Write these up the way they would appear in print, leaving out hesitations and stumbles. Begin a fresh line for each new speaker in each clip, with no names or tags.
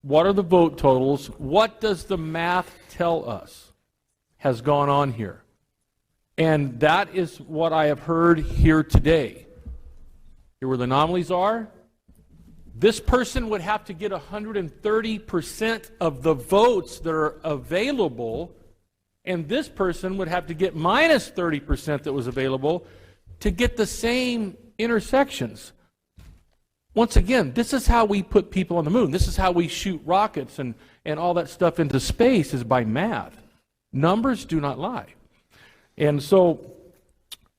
What are the vote totals? What does the math tell us has gone on here? And that is what I have heard here today. Here where the anomalies are. This person would have to get 130% of the votes that are available, and this person would have to get minus 30% that was available to get the same intersections. Once again, this is how we put people on the moon. This is how we shoot rockets and all that stuff into space, is by math. Numbers do not lie. And so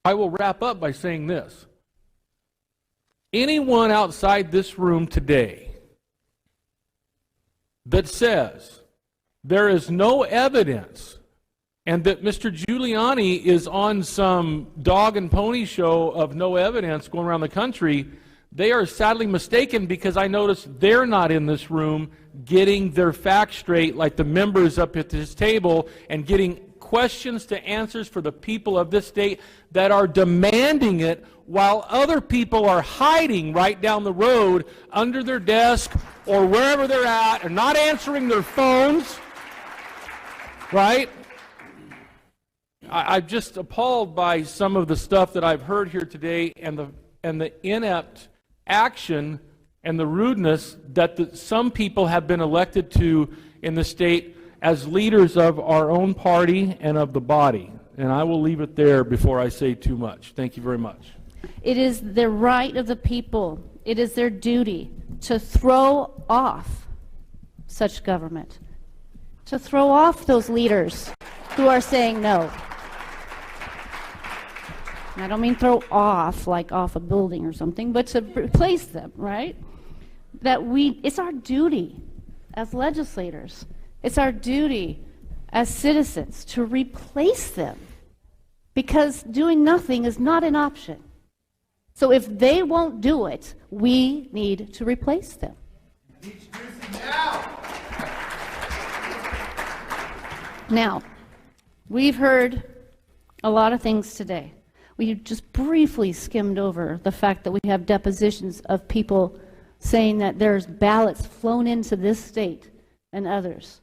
I will wrap up by saying this. Anyone outside this room today that says there is no evidence and that Mr. Giuliani is on some dog and pony show of no evidence going around the country, they are sadly mistaken, because I notice they're not in this room getting their facts straight like the members up at this table and getting questions to answers for the people of this state that are demanding it, while other people are hiding right down the road under their desk or wherever they're at and not answering their phones, right? I'm just appalled by some of the stuff that I've heard here today, and the inept action and the rudeness that some people have been elected to in the state as leaders of our own party and of the body. And I will leave it there before I say too much. Thank you very much.
It is the right of the people, it is their duty to throw off such government, to throw off those leaders who are saying no. I don't mean throw off like off a building or something, but to replace them, right? It's our duty as legislators, it's our duty as citizens to replace them, because doing nothing is not an option. So if they won't do it, we need to replace them. Now, we've heard a lot of things today. We just briefly skimmed over the fact that we have depositions of people saying that there's ballots flown into this state and others.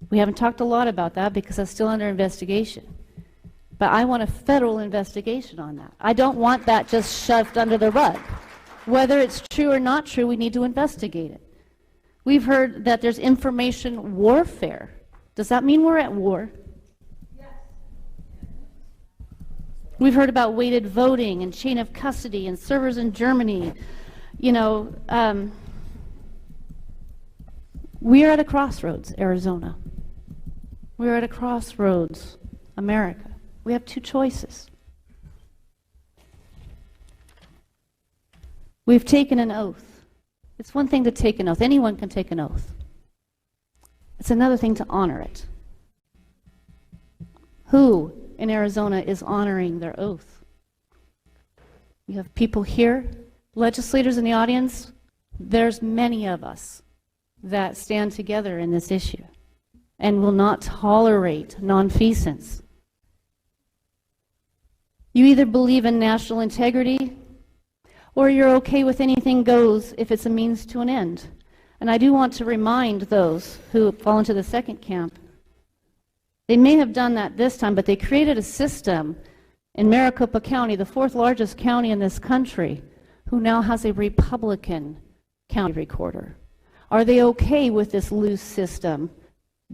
We haven't talked a lot about that because that's still under investigation. But I want a federal investigation on that. I don't want that just shoved under the rug. Whether it's true or not true, we need to investigate it. We've heard that there's information warfare. Does that mean we're at war? Yes. We've heard about weighted voting and chain of custody and servers in Germany. You know, we are at a crossroads, Arizona. We are at a crossroads, America. We have two choices. We've taken an oath. It's one thing to take an oath. Anyone can take an oath. It's another thing to honor it. Who in Arizona is honoring their oath? You have people here, legislators in the audience. There's many of us that stand together in this issue and will not tolerate nonfeasance. You either believe in national integrity or you're okay with anything goes if it's a means to an end. And I do want to remind those who fall into the second camp, they may have done that this time, but they created a system in Maricopa County, the fourth largest county in this country, who now has a Republican county recorder. Are they okay with this loose system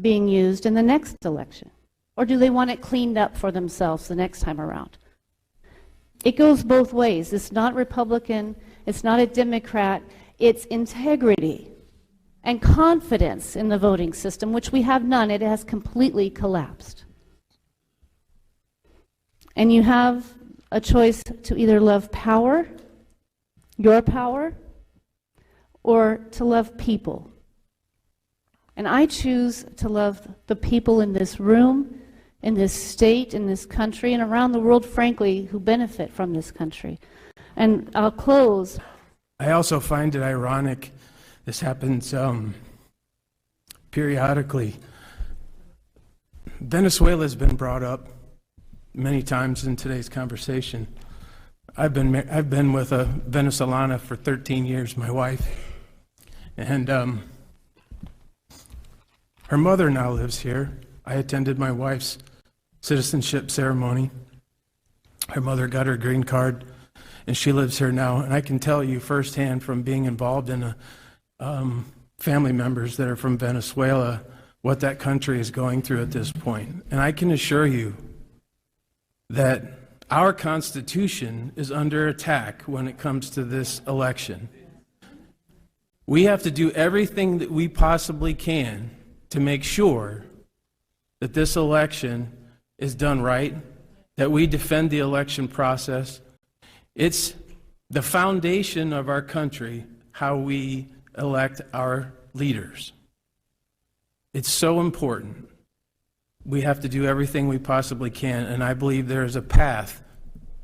being used in the next election? Or do they want it cleaned up for themselves the next time around? It goes both ways. It's not Republican, it's not a Democrat, it's integrity and confidence in the voting system, which we have none. It has completely collapsed. And you have a choice to either love power, your power, or to love people. And I choose to love the people in this room, in this state, in this country, and around the world, frankly, who benefit from this country. And I'll close.
I also find it ironic, this happens periodically. Venezuela has been brought up many times in today's conversation. I've been with a Venezolana for 13 years, my wife, And her mother now lives here. I attended my wife's citizenship ceremony. Her mother got her green card, and she lives here now. And I can tell you firsthand from being involved in family members that are from Venezuela what that country is going through at this point. And I can assure you that our Constitution is under attack when it comes to this election. We have to do everything that we possibly can to make sure that this election is done right, that we defend the election process. It's the foundation of our country, how we elect our leaders. It's so important. We have to do everything we possibly can, and I believe there is a path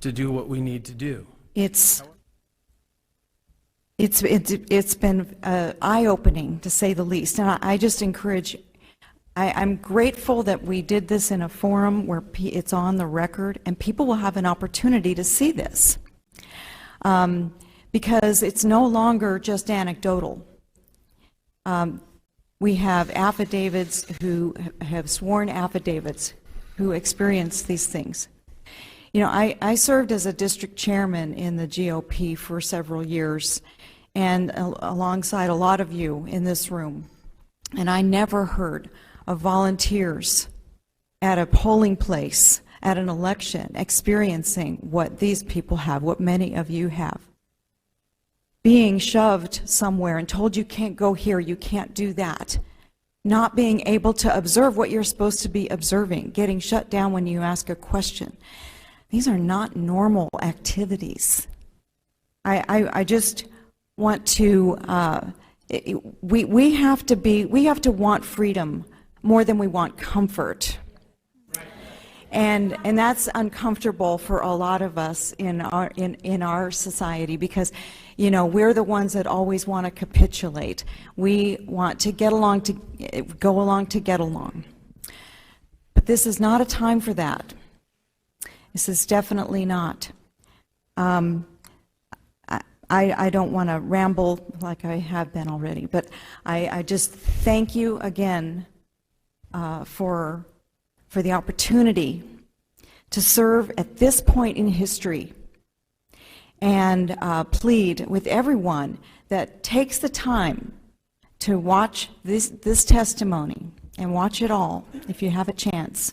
to do what we need to do.
It's been eye-opening, to say the least, and I just encourage. I'm grateful that we did this in a forum where it's on the record, and people will have an opportunity to see this, because it's no longer just anecdotal. We have affidavits who have sworn affidavits who experience these things. You know, I served as a district chairman in the GOP for several years, and alongside a lot of you in this room, and I never heard of volunteers at a polling place, at an election, experiencing what these people have, what many of you have. Being shoved somewhere and told you can't go here, you can't do that. Not being able to observe what you're supposed to be observing, getting shut down when you ask a question. These are not normal activities. I just want to, we have to want freedom more than we want comfort. And that's uncomfortable for a lot of us in our society, because, you know, we're the ones that always want to capitulate. We want to get along to go along to get along. But this is not a time for that. This is definitely not. I don't want to ramble like I have been already, but I just thank you again for the opportunity to serve at this point in history, and plead with everyone that takes the time to watch this testimony, and watch it all if you have a chance,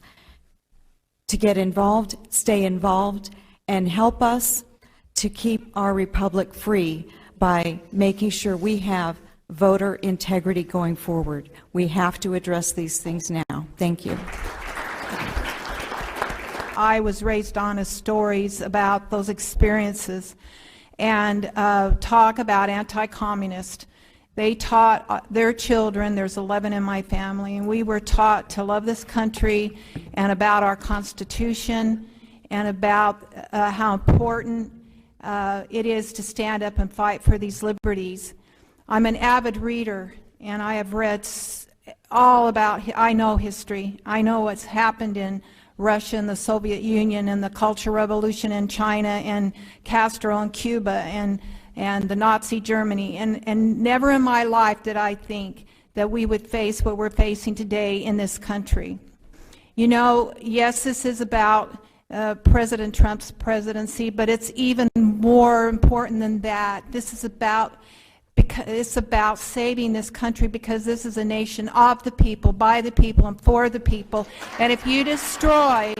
to get involved, stay involved, and help us to keep our republic free by making sure we have voter integrity going forward. We have to address these things now. Thank you.
I was raised on stories about those experiences, and talk about anti-communist. They taught their children, there's 11 in my family, and we were taught to love this country and about our Constitution and about how important it is to stand up and fight for these liberties. I'm an avid reader, and I have read all about, I know history. I know what's happened in Russia and the Soviet Union and the Cultural Revolution in China and Castro in Cuba and the Nazi Germany. And never in my life did I think that we would face what we're facing today in this country. You know, yes, this is about President Trump's presidency, but it's even more important than that. This is about, because it's about saving this country, because this is a nation of the people, by the people, and for the people. And if you destroy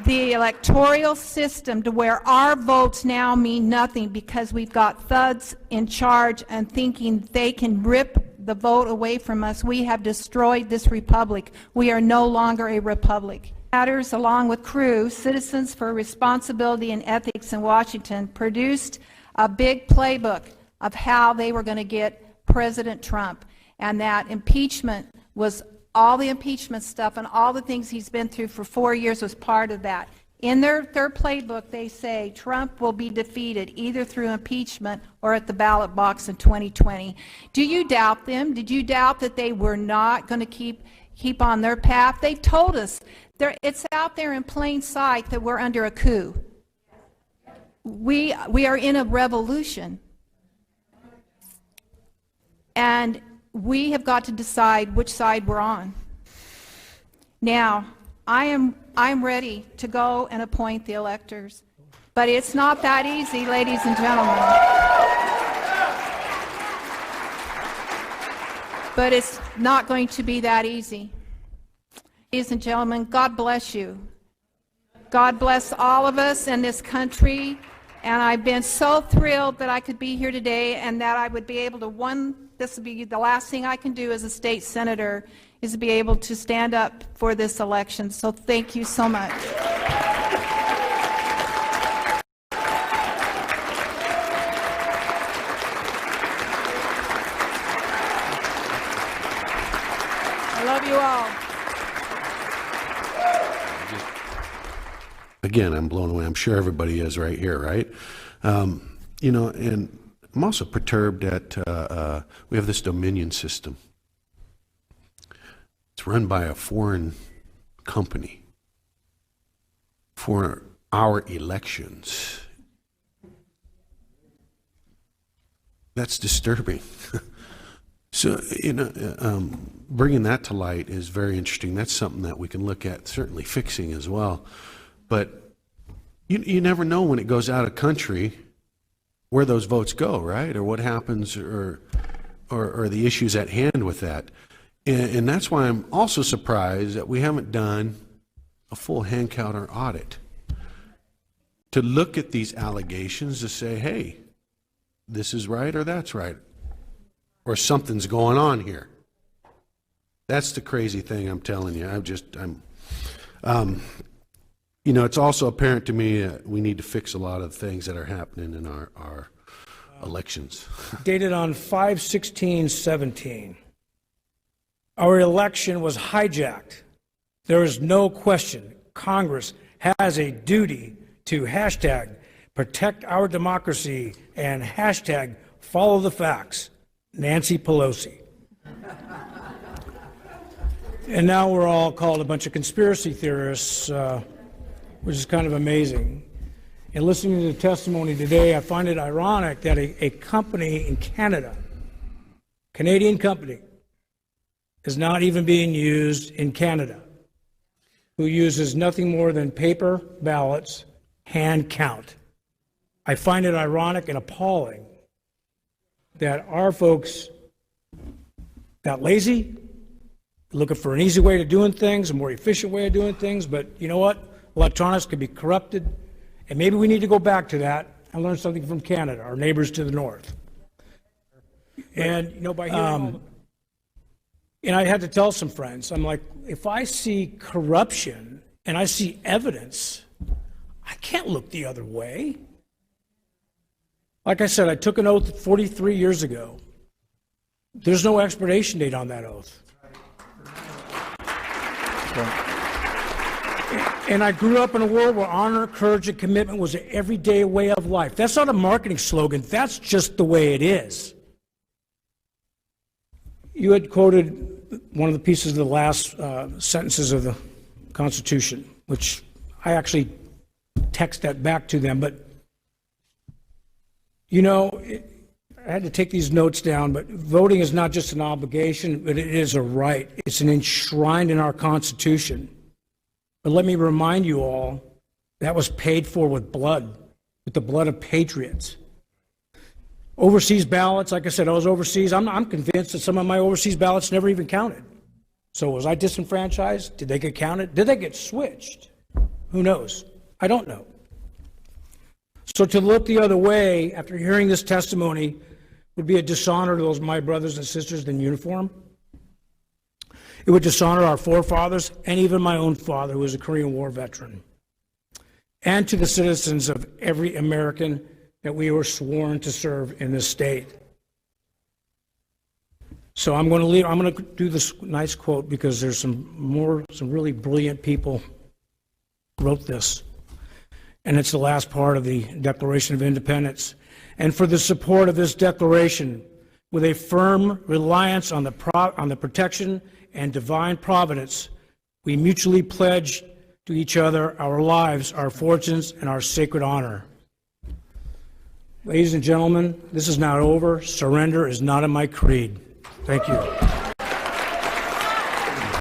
the electoral system to where our votes now mean nothing because we've got thugs in charge and thinking they can rip the vote away from us, we have destroyed this republic. We are no longer a republic. Matters, along with Crew, Citizens for Responsibility and Ethics in Washington, produced a big playbook of how they were going to get President Trump, and that impeachment was, all the impeachment stuff and all the things he's been through for 4 years was part of that. In their playbook, they say Trump will be defeated either through impeachment or at the ballot box in 2020. Do you doubt them? Did you doubt that they were not going to keep on their path? They've told us. It's out there in plain sight that we're under a coup. We are in a revolution. And we have got to decide which side we're on. Now, I'm ready to go and appoint the electors, but it's not that easy, ladies and gentlemen. But it's not going to be that easy. Ladies and gentlemen, God bless you. God bless all of us in this country, and I've been so thrilled that I could be here today and that I would be able to, this would be the last thing I can do as a state senator, is to be able to stand up for this election. So thank you so much. I love you all.
Again, I'm blown away. I'm sure everybody is right here, right? You know, and I'm also perturbed at, we have this Dominion system. It's run by a foreign company for our elections. That's disturbing. So, you know, bringing that to light is very interesting. That's something that we can look at, certainly fixing as well. But you never know when it goes out of country where those votes go, right? Or what happens, or the issues at hand with that. And that's why I'm also surprised that we haven't done a full hand count or audit to look at these allegations to say, hey, this is right or that's right, or something's going on here. That's the crazy thing, I'm telling you. You know, it's also apparent to me that we need to fix a lot of things that are happening in our elections.
Dated on 5/16/17. Our election was hijacked. There is no question Congress has a duty to hashtag protect our democracy and hashtag follow the facts. Nancy Pelosi. And now we're all called a bunch of conspiracy theorists, which is kind of amazing. And listening to the testimony today, I find it ironic that a company in Canada, Canadian company, is not even being used in Canada, who uses nothing more than paper ballots, hand count. I find it ironic and appalling that our folks got lazy, looking for an easy way of doing things, a more efficient way of doing things, but you know what? Electronics could be corrupted, and maybe we need to go back to that and learn something from Canada, our neighbors to the north. And, you know, by hearing and I had to tell some friends, I'm like, if I see corruption and I see evidence, I can't look the other way. Like I said, I took an oath 43 years ago. There's no expiration date on that oath. And I grew up in a world where honor, courage, and commitment was an everyday way of life. That's not a marketing slogan. That's just the way it is. You had quoted one of the pieces of the last sentences of the Constitution, which I actually text that back to them. But, you know, I had to take these notes down, but voting is not just an obligation, but it is a right. It's an enshrined in our Constitution. But let me remind you all, that was paid for with blood, with the blood of patriots. Overseas ballots, like I said, I was overseas. I'm convinced that some of my overseas ballots never even counted. So was I disenfranchised? Did they get counted? Did they get switched? Who knows? I don't know. So to look the other way after hearing this testimony would be a dishonor to those my brothers and sisters in uniform. It would dishonor our forefathers and even my own father, who was a Korean War veteran, and to the citizens of every American that we were sworn to serve in this state. So I'm going to do this nice quote because there's some really brilliant people wrote this. And it's the last part of the Declaration of Independence. And for the support of this declaration, with a firm reliance on the protection and divine providence, we mutually pledge to each other our lives, our fortunes, and our sacred honor. Ladies and gentlemen, this is not over. Surrender is not in my creed.
Thank you.